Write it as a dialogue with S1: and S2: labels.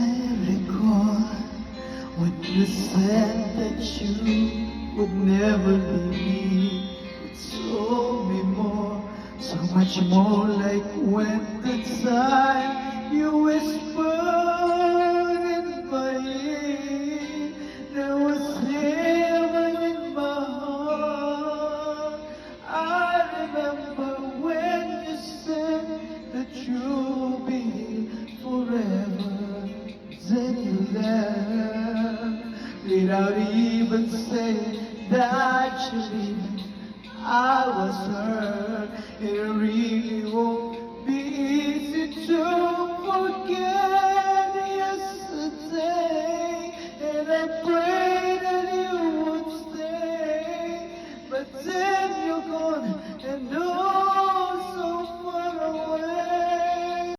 S1: I recall when you said that you would never leave me. It told me more, so much more, like when the time you whispered in my ear. There was heaven in my heart. I remember when you said that you'll be here forever. Then you left without even saying that you leave. I was hurt. It really won't be easy to forget yesterday. And I pray that you would stay, but then you're gone, and no